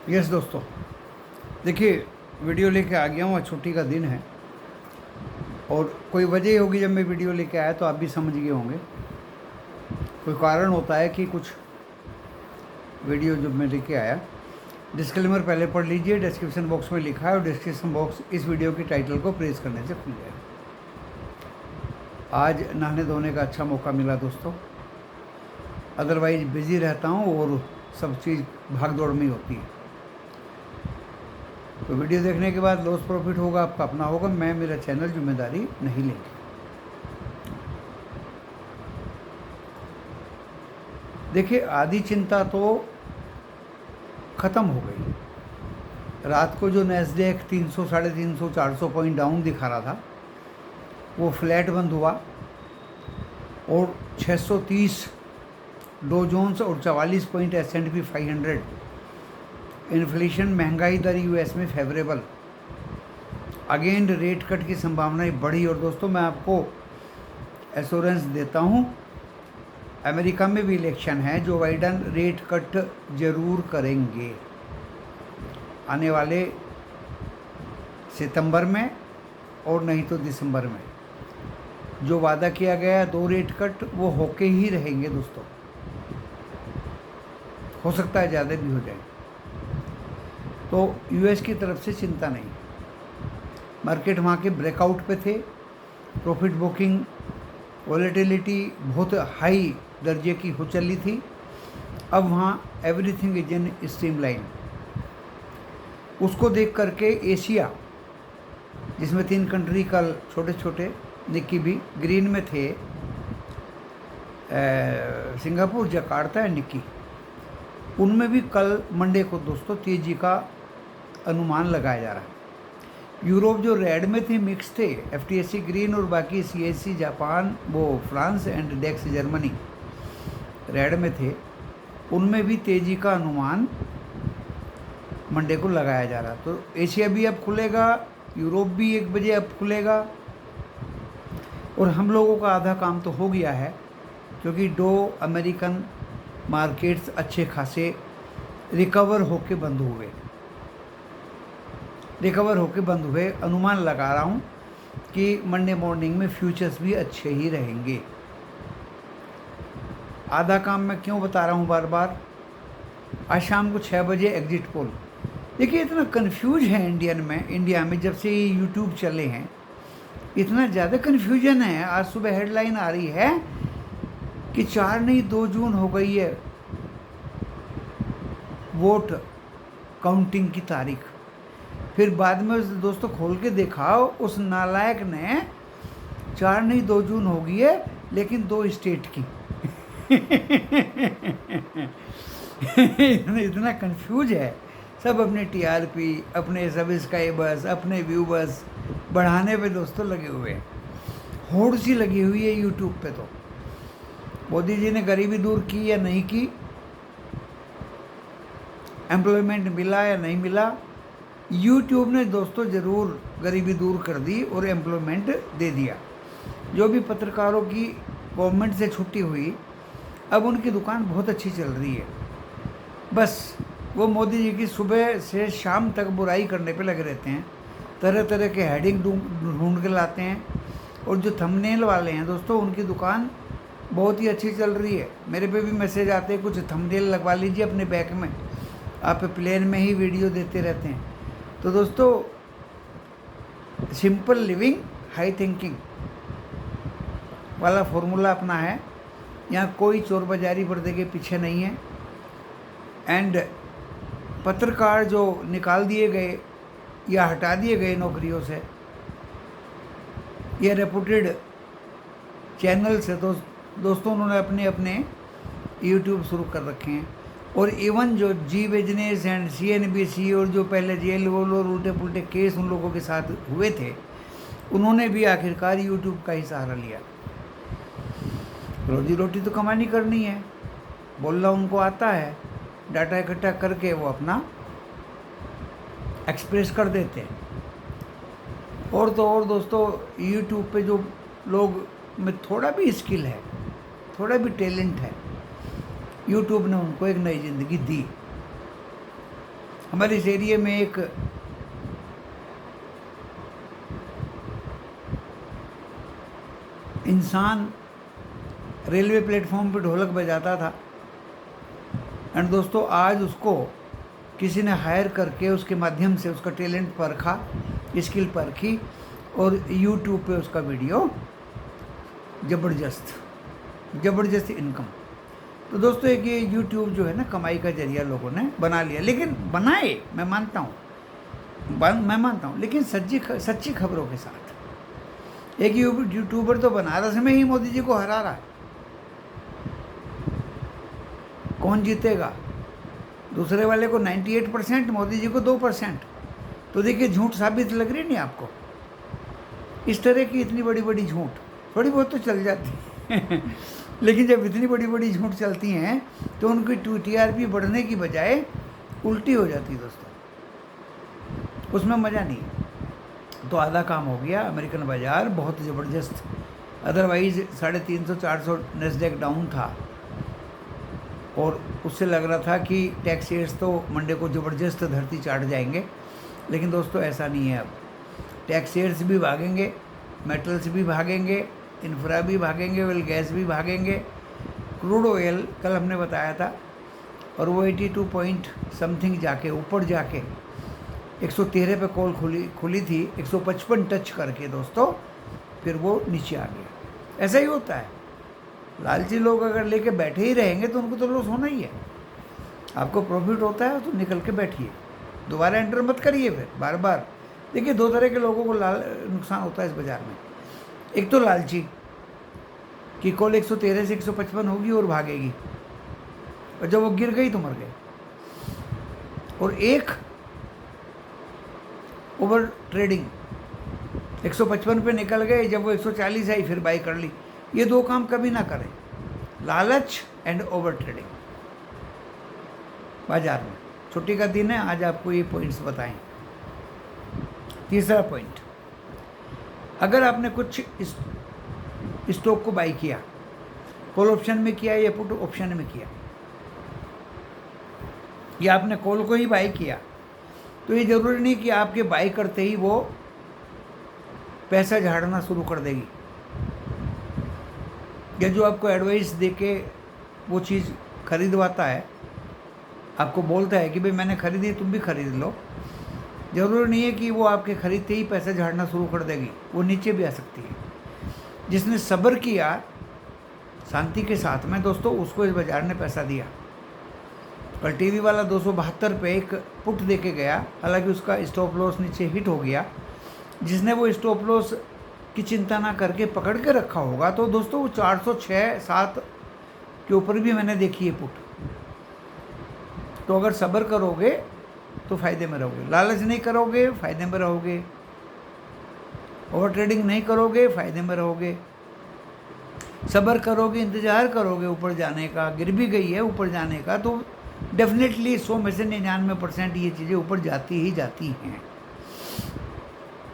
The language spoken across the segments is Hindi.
यस दोस्तों, देखिए वीडियो लेके आ गया हूँ। आज छुट्टी का दिन है और कोई वजह ही होगी जब मैं वीडियो लेके आया तो आप भी समझ गए होंगे। कोई कारण होता है कि कुछ वीडियो जब मैं लेके आया। डिस्क्लेमर पहले पढ़ लीजिए, डिस्क्रिप्शन बॉक्स में लिखा है और डिस्क्रिप्शन बॉक्स इस वीडियो की टाइटल को प्रेस करने से खुल जाएगा। आज नहाने धोने का अच्छा मौका मिला दोस्तों, अदरवाइज बिज़ी रहता हूँ और सब चीज़ भाग दौड़ में ही होती है। तो वीडियो देखने के बाद लॉस प्रॉफिट होगा आपका अपना होगा, मैं मेरा चैनल जिम्मेदारी नहीं लेंगे। देखिए आधी चिंता तो ख़त्म हो गई। रात को जो नैस्डैक 300, 350, 400 पॉइंट डाउन दिखा रहा था वो फ्लैट बंद हुआ और 630 डो जोन्स और 44 पॉइंट S&P 500। इन्फ्लेशन महंगाई दर यूएस में फेवरेबल, अगेन रेट कट की संभावनाएं बढ़ी। और दोस्तों मैं आपको एश्योरेंस देता हूं, अमेरिका में भी इलेक्शन है, जो बाइडन रेट कट जरूर करेंगे आने वाले सितंबर में और नहीं तो दिसंबर में। जो वादा किया गया 2 रेट कट वो होके ही रहेंगे दोस्तों, हो सकता है ज़्यादा भी हो जाए। तो यूएस की तरफ से चिंता नहीं, मार्केट वहाँ के ब्रेकआउट पे थे, प्रॉफिट बुकिंग वॉलेटिलिटी बहुत हाई दर्जे की हो चली थी। अब वहाँ एवरीथिंग इज इन स्ट्रीमलाइन। उसको देख करके एशिया, जिसमें 3 कंट्री कल छोटे छोटे निक्की भी ग्रीन में थे, सिंगापुर, जकार्ता एंड निक्की, उनमें भी कल मंडे को दोस्तों तेजी का अनुमान लगाया जा रहा है। यूरोप जो रेड में थे मिक्स थे, FTSE ग्रीन और बाकी CAC जापान, वो फ्रांस एंड डेक्स जर्मनी रेड में थे, उनमें भी तेज़ी का अनुमान मंडे को लगाया जा रहा है। तो एशिया भी अब खुलेगा, यूरोप भी 1 बजे अब खुलेगा और हम लोगों का आधा काम तो हो गया है, क्योंकि 2 अमेरिकन मार्केट्स अच्छे खासे रिकवर होके बंद हुए। अनुमान लगा रहा हूँ कि मंडे मॉर्निंग में फ्यूचर्स भी अच्छे ही रहेंगे। आधा काम मैं क्यों बता रहा हूँ बार बार। आज शाम को 6 बजे एग्जिट पोल। देखिए इतना कंफ्यूज है इंडिया में जब से ये यूट्यूब चले हैं, इतना ज़्यादा कन्फ्यूजन है। आज सुबह हेडलाइन आ रही है कि 4 नहीं 2 जून हो गई है वोट काउंटिंग की तारीख। फिर बाद में दोस्तों खोल के देखा, उस नालायक ने 4 नहीं 2 जून हो गई है, लेकिन 2 स्टेट की। इतना कंफ्यूज है सब, अपने TRP, अपने सब्सक्राइबर्स, अपने व्यूवर्स बढ़ाने पे दोस्तों लगे हुए हैं। होड़ सी लगी हुई है यूट्यूब पे। तो मोदी जी ने गरीबी दूर की या नहीं की, एम्प्लॉयमेंट मिला या नहीं मिला, यूट्यूब ने दोस्तों ज़रूर गरीबी दूर कर दी और एम्प्लॉयमेंट दे दिया। जो भी पत्रकारों की गवर्नमेंट से छुट्टी हुई, अब उनकी दुकान बहुत अच्छी चल रही है। बस वो मोदी जी की सुबह से शाम तक बुराई करने पे लगे रहते हैं, तरह तरह के हेडिंग ढूंढ के लाते हैं, और जो थंबनेल वाले हैं दोस्तों उनकी दुकान बहुत ही अच्छी चल रही है। मेरे पे भी मैसेज आते हैं, कुछ थंबनेल लगवा लीजिए अपने बैक में, आप प्लेन में ही वीडियो देते रहते हैं। तो दोस्तों सिंपल लिविंग हाई थिंकिंग वाला फॉर्मूला अपना है। यहाँ कोई चोर बाजारी पर्दे के पीछे नहीं है। एंड पत्रकार जो निकाल दिए गए या हटा दिए गए नौकरियों से, ये रेपुटेड चैनल से दोस्तों उन्होंने अपने अपने यूट्यूब शुरू कर रखे हैं। और इवन जो जी बिजनेस एंड CNBC और जो पहले जेल वोल और उल्टे पुल्टे केस उन लोगों के साथ हुए थे, उन्होंने भी आखिरकार यूट्यूब का ही सहारा लिया। रोजी रोटी तो कमानी करनी है, बोलना उनको आता है, डाटा इकट्ठा करके वो अपना एक्सप्रेस कर देते हैं। और तो और दोस्तों यूट्यूब पे जो लोग में थोड़ा भी स्किल है, थोड़ा भी टैलेंट है, यूट्यूब ने उनको एक नई ज़िंदगी दी। हमारे इस एरिया में एक इंसान रेलवे प्लेटफॉर्म पर ढोलक बजाता था, एंड दोस्तों आज उसको किसी ने हायर करके उसके माध्यम से उसका टैलेंट परखा, स्किल परखी, और यूट्यूब पे उसका वीडियो ज़बरदस्त इनकम। तो दोस्तों एक ये यूट्यूब जो है ना कमाई का जरिया लोगों ने बना लिया, लेकिन बनाए मैं मानता हूँ, लेकिन सच्ची खबरों के साथ। एक यूट्यूबर तो बनारस में ही मोदी जी को हरा रहा है, कौन जीतेगा? दूसरे वाले को 98%, मोदी जी को 2%। तो देखिए झूठ साबित लग रही नहीं आपको? इस तरह की इतनी बड़ी बड़ी झूठ थोड़ी बहुत तो चल जाती है लेकिन जब इतनी बड़ी बड़ी झूठ चलती हैं तो उनकी TRP बढ़ने की बजाय उल्टी हो जाती है दोस्तों, उसमें मज़ा नहीं। तो आधा काम हो गया, अमेरिकन बाज़ार बहुत ज़बरदस्त, अदरवाइज़ 350-400 नैस्डैक डाउन था, और उससे लग रहा था कि टेक शेयर्स तो मंडे को ज़बरदस्त धरती चाट जाएंगे, लेकिन दोस्तों ऐसा नहीं है। अब टेक शेयर्स भी भागेंगे, मेटल्स भी भागेंगे, इंफ्रा भी भागेंगे, ऑयल गैस भी भागेंगे। क्रूड ऑयल कल हमने बताया था, और वो 82 पॉइंट समथिंग जाके ऊपर जाके 113 पे कॉल खुली थी, 155 टच करके दोस्तों फिर वो नीचे आ गया। ऐसा ही होता है, लालची लोग अगर लेके बैठे ही रहेंगे तो उनको तो लॉस होना ही है। आपको प्रॉफिट होता है तो निकल के बैठिए, दोबारा एंटर मत करिए फिर बार बार। देखिए दो तरह के लोगों को नुकसान होता है इस बाज़ार में। एक तो लालची कि कॉल 113 से 155 होगी और भागेगी, और जब वो गिर गई तो मर गए। और एक ओवर ट्रेडिंग, 155 पे निकल गए, जब वो 140 आई फिर बाई कर ली। ये दो काम कभी ना करें, लालच एंड ओवर ट्रेडिंग बाजार में। छुट्टी का दिन है, आज आपको ये पॉइंट्स बताएं। तीसरा पॉइंट, अगर आपने कुछ स्टॉक को बाई किया, कॉल ऑप्शन में किया या पुट ऑप्शन में किया, या आपने कॉल को ही बाई किया, तो ये ज़रूरी नहीं कि आपके बाई करते ही वो पैसा झाड़ना शुरू कर देगी, या जो आपको एडवाइस देके वो चीज़ खरीदवाता है, आपको बोलता है कि भाई मैंने खरीदी तुम भी खरीद लो, ज़रूरी नहीं है कि वो आपके खरीदते ही पैसा झाड़ना शुरू कर देगी, वो नीचे भी आ सकती है। जिसने सब्र किया शांति के साथ में दोस्तों, उसको इस बाज़ार ने पैसा दिया। कल टीवी वाला 272 पे एक पुट दे के गया, हालांकि उसका स्टॉप लॉस नीचे हिट हो गया। जिसने वो स्टॉप लॉस की चिंता ना करके पकड़ के रखा होगा, तो दोस्तों वो 406-7 के ऊपर भी मैंने देखी है पुट। तो अगर सब्र करोगे तो फ़ायदे में रहोगे, लालच नहीं करोगे फ़ायदे में रहोगे, ओवर ट्रेडिंग नहीं करोगे फ़ायदे में रहोगे, सब्र करोगे, इंतज़ार करोगे ऊपर जाने का, गिर भी गई है ऊपर जाने का, तो डेफिनेटली 100 में से 99% ये चीज़ें ऊपर जाती ही जाती हैं।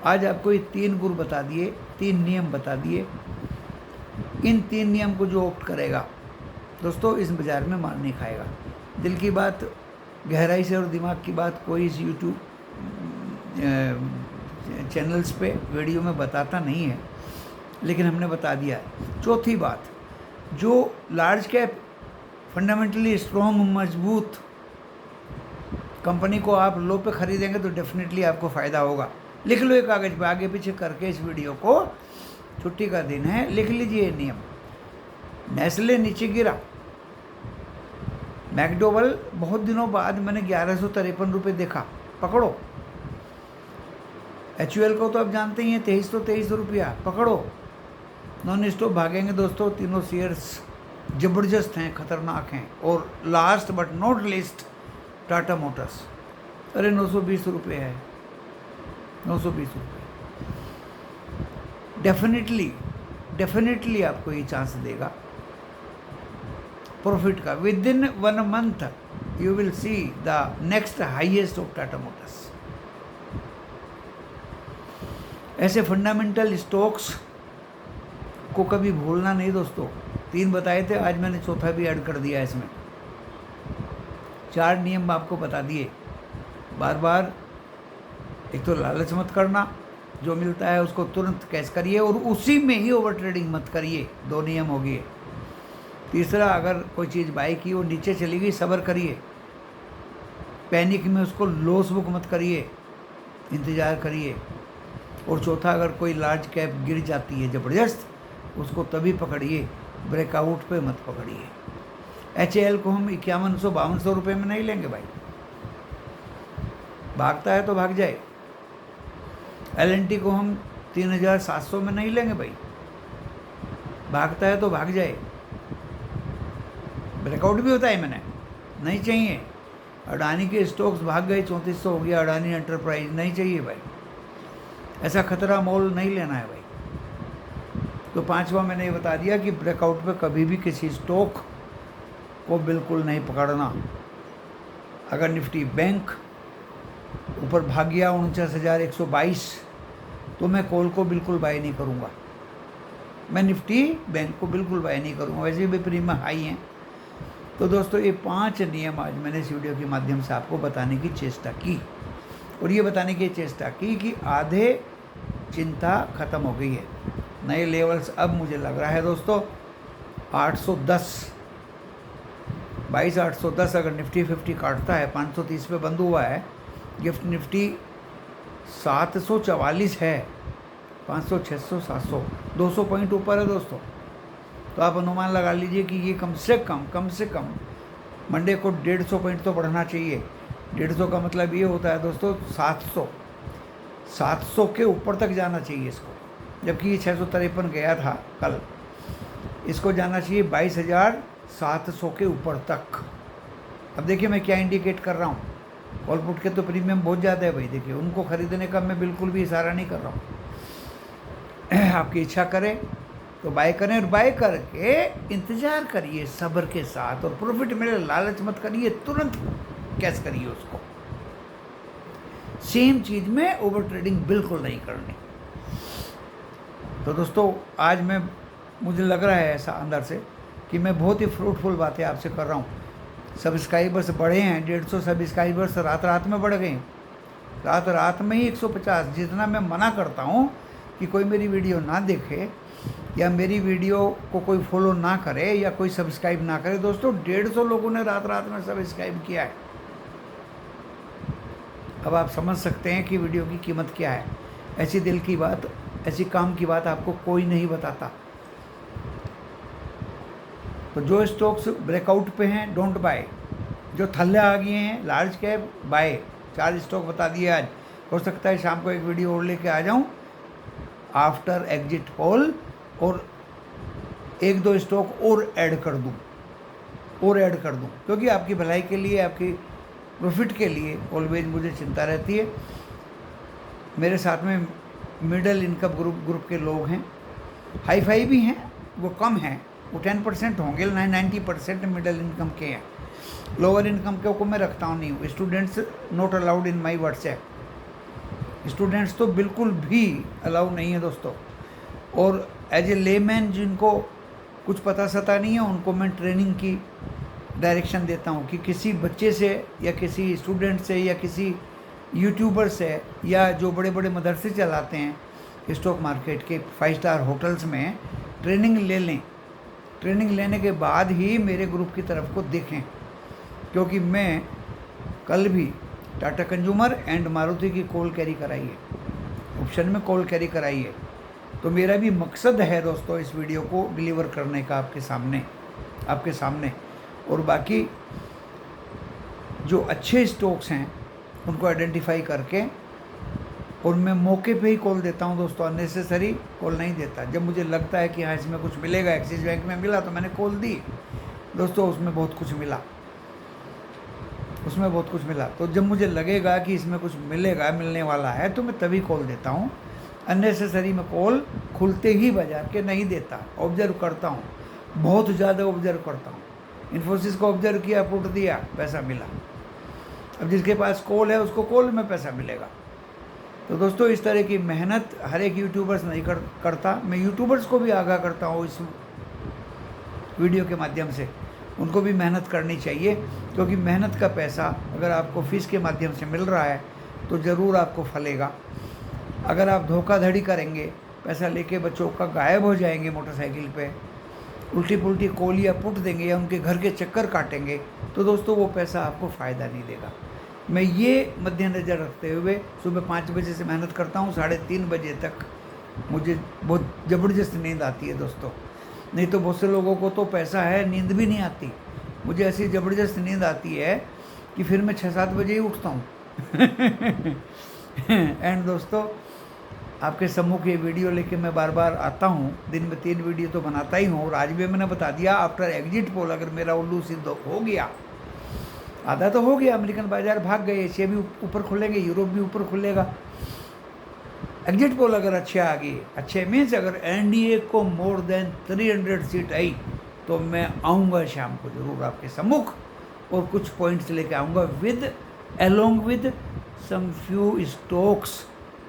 आज आपको ये 3 गुर बता दिए, 3 नियम बता दिए। इन 3 नियम को जो ऑप्ट करेगा दोस्तों, इस बाज़ार में मार नहीं खाएगा। दिल की बात, गहराई से और दिमाग की बात कोई इस यूट्यूब चैनल्स पे वीडियो में बताता नहीं है, लेकिन हमने बता दिया है। चौथी बात, जो लार्ज कैप फंडामेंटली स्ट्रॉन्ग मजबूत कंपनी को आप लो पे ख़रीदेंगे तो डेफिनेटली आपको फ़ायदा होगा। लिख लो एक कागज़ पे आगे पीछे करके इस वीडियो को, छुट्टी का दिन है, लिख लीजिए नियम। नेस्ले नीचे गिरा, मैकडोवेल बहुत दिनों बाद मैंने 1153 रुपये देखा, पकड़ो। HUL को तो आप जानते ही हैं 2323 रुपया, पकड़ो। नॉन स्टॉप भागेंगे दोस्तों, तीनों शेयर्स ज़बरदस्त हैं, ख़तरनाक हैं। और last but not least Tata Motors, अरे 920 रुपये है, 920 रुपये। डेफिनेटली आपको ये चांस देगा प्रॉफिट का। With in 1 month you will see the next highest of Tata Motors. ऐसे फंडामेंटल स्टॉक्स को कभी भूलना नहीं दोस्तों। 3 बताए थे, आज मैंने चौथा भी ऐड कर दिया इसमें। 4 नियम आपको बता दिए। बार बार एक तो लालच मत करना, जो मिलता है उसको तुरंत कैश करिए और उसी में ही ओवर ट्रेडिंग मत करिए। 2 नियम हो गए। तीसरा, अगर कोई चीज़ बाई की वो नीचे चली गई, सब्र करिए, पैनिक में उसको लॉस बुक मत करिए, इंतज़ार करिए। और चौथा, अगर कोई लार्ज कैप गिर जाती है ज़बरदस्त, उसको तभी पकड़िए, ब्रेकआउट पे मत पकड़िए। HAL को हम 5100-5200 रुपये में नहीं लेंगे भाई, भागता है तो भाग जाए। LNT को हम 3700 में नहीं लेंगे भाई, भागता है तो भाग जाए। ब्रेकआउट भी होता है, मैंने नहीं चाहिए। अडानी के स्टॉक्स भाग गए, 3400 हो गया अडानी एंटरप्राइज, नहीं चाहिए भाई। ऐसा खतरा मोल नहीं लेना है भाई। तो 5वां मैंने ये बता दिया कि ब्रेकआउट पे कभी भी किसी स्टॉक को बिल्कुल नहीं पकड़ना। अगर निफ्टी बैंक ऊपर भाग गया 49,122, तो मैं कॉल को बिल्कुल बाय नहीं करूँगा, मैं निफ्टी बैंक को बिल्कुल बाय नहीं करूँगा, वैसे भी प्रीमियम हाई हैं। तो दोस्तों, ये 5 नियम आज मैंने इस वीडियो के माध्यम से आपको बताने की चेष्टा की, और ये बताने की चेष्टा की कि आधे चिंता ख़त्म हो गई है। नए लेवल्स अब मुझे लग रहा है दोस्तों 810, 22,810। अगर निफ्टी 50 काटता है, 530 पे बंद हुआ है, गिफ्ट निफ्टी 744 है, 500, 600, 700, 200 पॉइंट ऊपर है दोस्तों। तो आप अनुमान लगा लीजिए कि ये कम से कम मंडे को 150 पॉइंट तो बढ़ना चाहिए। 150 का मतलब ये होता है दोस्तों 700 के ऊपर तक जाना चाहिए इसको, जबकि ये 653 गया था कल, इसको जाना चाहिए 22,700 के ऊपर तक। अब देखिए मैं क्या इंडिकेट कर रहा हूँ, कॉल पुट के तो प्रीमियम बहुत ज़्यादा है भाई, देखिए उनको ख़रीदने का मैं बिल्कुल भी इशारा नहीं कर रहा हूँ। आपकी इच्छा करे तो बाय करें, और बाय करके इंतज़ार करिए सब्र के साथ, और प्रॉफिट मिले लालच मत करिए, तुरंत कैश करिए उसको। सेम चीज़ में ओवर ट्रेडिंग बिल्कुल नहीं करनी। तो दोस्तों, आज मुझे लग रहा है ऐसा अंदर से कि मैं बहुत ही फ्रूटफुल बातें आपसे कर रहा हूँ। सब्सक्राइबर्स बढ़े हैं, 150 सब्सक्राइबर्स रात में बढ़ गए, रात में ही 150। जितना मैं मना करता हूँ कि कोई मेरी वीडियो ना देखे या मेरी वीडियो को कोई फॉलो ना करे या कोई सब्सक्राइब ना करे, दोस्तों 150 लोगों ने रात में सब्सक्राइब किया है। अब आप समझ सकते हैं कि वीडियो की कीमत क्या है। ऐसी दिल की बात, ऐसी काम की बात आपको कोई नहीं बताता। तो जो स्टॉक्स ब्रेकआउट पे हैं, डोंट बाय। जो थल्ले आ गए हैं लार्ज कैप, बाय। 4 स्टॉक बता दिए आज। हो सकता है शाम को एक वीडियो और लेके आ जाऊं आफ्टर एग्जिट पोल, और 1-2 स्टॉक और ऐड कर दूं, क्योंकि आपकी भलाई के लिए, आपकी प्रॉफिट के लिए ऑलवेज मुझे चिंता रहती है। मेरे साथ में मिडिल इनकम ग्रुप के लोग हैं, हाई फाई भी हैं, वो कम हैं, वो 10% होंगे, 90% मिडिल इनकम के हैं। लोअर इनकम के को मैं रखता हूँ नहीं। Students not allowed in my WhatsApp, students तो बिल्कुल भी अलाउ नहीं है दोस्तों। और एज ए लेमैन जिनको कुछ पता सता नहीं है, उनको मैं ट्रेनिंग की डायरेक्शन देता हूँ कि किसी बच्चे से या किसी स्टूडेंट से या किसी यूट्यूबर से या जो बड़े बड़े मदरसे चलाते हैं स्टॉक मार्केट के 5 स्टार होटल्स में, ट्रेनिंग ले लें। ट्रेनिंग लेने के बाद ही मेरे ग्रुप की तरफ को देखें, क्योंकि मैं कल भी टाटा कंज्यूमर एंड मारुति की कॉल कैरी कराई है, ऑप्शन में कॉल कैरी कराई है। तो मेरा भी मकसद है दोस्तों इस वीडियो को डिलीवर करने का आपके सामने। और बाकी जो अच्छे स्टॉक्स हैं उनको आइडेंटिफाई करके, और मैं मौके पे ही कॉल देता हूं दोस्तों, अननेसेसरी कॉल नहीं देता। जब मुझे लगता है कि हाँ इसमें कुछ मिलेगा, एक्सिस बैंक में मिला तो मैंने कॉल दी दोस्तों, उसमें बहुत कुछ मिला। तो जब मुझे लगेगा कि इसमें कुछ मिलने वाला है, तो मैं तभी कॉल देता हूँ। अननेसेसरी मैं कॉल खुलते ही बाजार के नहीं देता, ऑब्जर्व करता हूँ, बहुत ज़्यादा ऑब्जर्व करता हूँ। इन्फोसिस को ऑब्जर्व किया, पुट दिया, पैसा मिला। अब जिसके पास कॉल है उसको कॉल में पैसा मिलेगा। तो दोस्तों, इस तरह की मेहनत हर एक यूट्यूबर्स नहीं करता। मैं यूट्यूबर्स को भी आगाह करता हूँ इस वीडियो के माध्यम से, उनको भी मेहनत करनी चाहिए, क्योंकि मेहनत का पैसा अगर आपको फीस के माध्यम से मिल रहा है तो ज़रूर आपको फलेगा। अगर आप धोखाधड़ी करेंगे, पैसा लेके बच्चों का गायब हो जाएंगे मोटरसाइकिल पे, उल्टी पुल्टी कोलियाँ पुट देंगे या उनके घर के चक्कर काटेंगे, तो दोस्तों वो पैसा आपको फ़ायदा नहीं देगा। मैं ये मद्देनज़र रखते हुए सुबह 5 बजे से मेहनत करता हूँ, 3:30 बजे तक मुझे बहुत ज़बरदस्त नींद आती है दोस्तों। नहीं तो बहुत से लोगों को तो पैसा है, नींद भी नहीं आती। मुझे ऐसी ज़बरदस्त नींद आती है कि फिर मैं 6-7 बजे ही उठता हूँ। एंड दोस्तों, आपके सम्मुख ये वीडियो लेके मैं बार बार आता हूँ, दिन में 3 वीडियो तो बनाता ही हूँ। और आज भी मैंने बता दिया, आफ्टर एग्जिट पोल अगर मेरा उल्लू सिद्ध हो गया, आधा तो हो गया, अमेरिकन बाजार भाग गए, एशिया भी ऊपर खुलेंगे, यूरोप भी ऊपर खुलेगा। एग्जिट पोल अगर अच्छे आ गए, अच्छे मीन्स अगर एनडीए को मोर देन 300 सीट आई, तो मैं आऊँगा शाम को ज़रूर आपके सम्मुख और कुछ पॉइंट्स लेके आऊँगा with along with some few stocks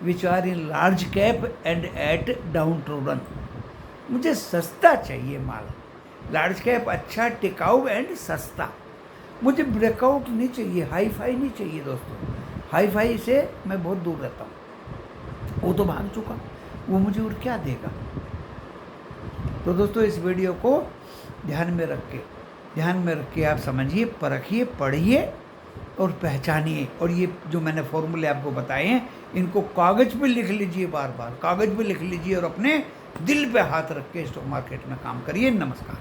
which are in large cap and at downtrodden। मुझे सस्ता चाहिए माल, लार्ज कैप अच्छा, टिकाऊ एंड सस्ता। मुझे ब्रेकआउट नहीं चाहिए, हाई फाई नहीं चाहिए दोस्तों। हाई फाई से मैं बहुत दूर रहता हूँ, वो तो भाग चुका, वो मुझे और क्या देगा। तो दोस्तों, इस वीडियो को ध्यान में रख के आप समझिए, परखिए, पढ़िए और पहचानिए। और ये जो मैंने फॉर्मूले आपको बताए हैं, इनको कागज़ पे लिख लीजिए, बार बार कागज़ पे लिख लीजिए और अपने दिल पे हाथ रख के स्टॉक मार्केट में काम करिए। नमस्कार।